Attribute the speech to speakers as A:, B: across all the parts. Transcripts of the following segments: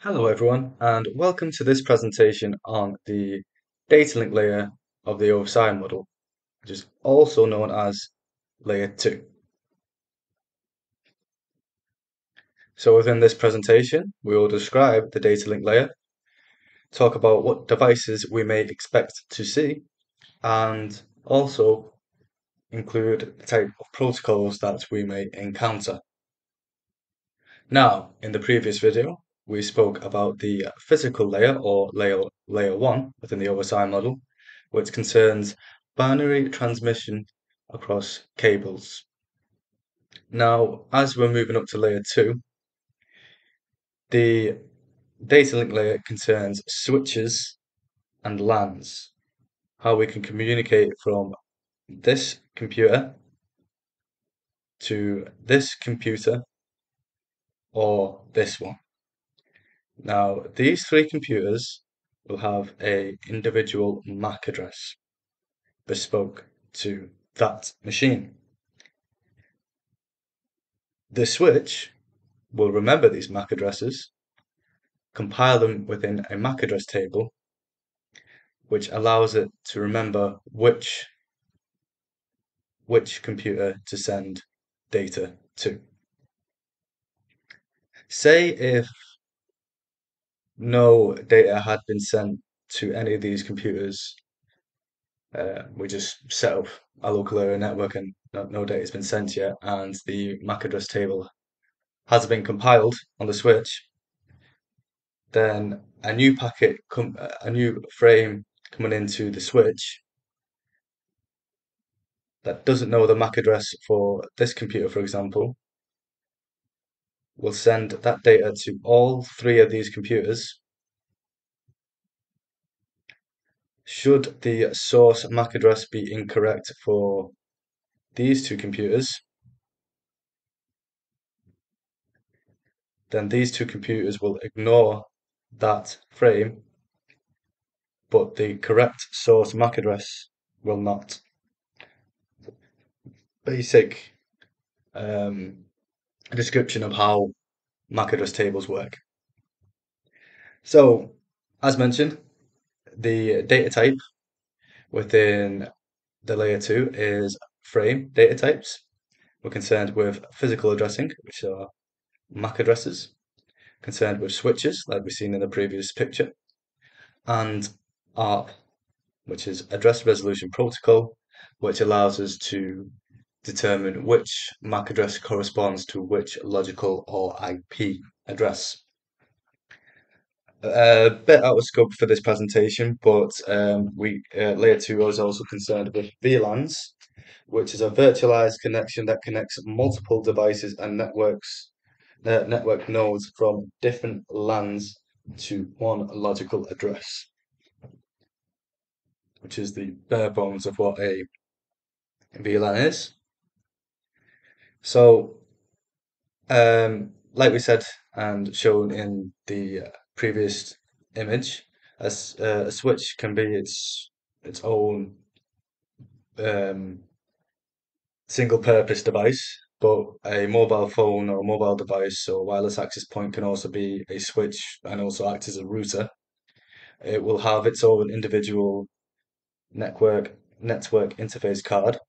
A: Hello everyone, and welcome to this presentation on the data link layer of the OSI model, which is also known as layer 2. So within this presentation, we will describe the data link layer, talk about what devices we may expect to see, and also include the type of protocols that we may encounter. Now, in the previous video, we spoke about the physical layer or layer 1 within the OSI model, which concerns binary transmission across cables. Now, as we're moving up to layer 2, the data link layer concerns switches and LANs, how we can communicate from this computer to this computer or this one. Now, these three computers will have a individual MAC address bespoke to that machine. The switch will remember these MAC addresses, compile them within a MAC address table, which allows it to remember which computer to send data to. Say if no data had been sent to any of these computers, we just set up a local area network and no data has been sent yet, and the MAC address table has been compiled on the switch, then a new a new frame coming into the switch that doesn't know the MAC address for this computer, for example, will send that data to all three of these computers. Should the source MAC address be incorrect for these two computers, then these two computers will ignore that frame, but the correct source MAC address will not. Basic description of how MAC address tables work. So, as mentioned, the data type within the layer 2 is frame data types. We're concerned with physical addressing, which are MAC addresses, concerned with switches, like we've seen in the previous picture, and ARP, which is Address Resolution Protocol, which allows us to determine which MAC address corresponds to which logical or IP address. A bit out of scope for this presentation, but layer 2 is also concerned with VLANs, which is a virtualized connection that connects multiple devices and network nodes from different LANs to one logical address, which is the bare bones of what a VLAN is. So, like we said and shown in the previous image, a switch can be its own single-purpose device, but a mobile phone or mobile device or wireless access point can also be a switch and also act as a router. It will have its own individual network interface card,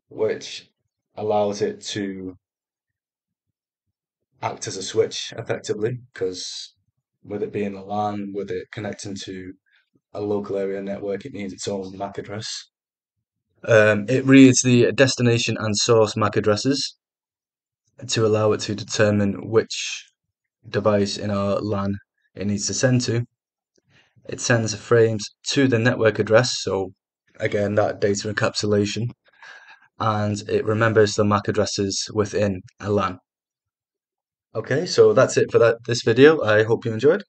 A: which allows it to act as a switch effectively, because with it being a LAN, with it connecting to a local area network, it needs its own MAC address. It reads the destination and source MAC addresses to allow it to determine which device in our LAN it needs to send to. It sends frames to the network address, so again, that data encapsulation, and it remembers the MAC addresses within a LAN. Okay, so that's it for this video. I hope you enjoyed.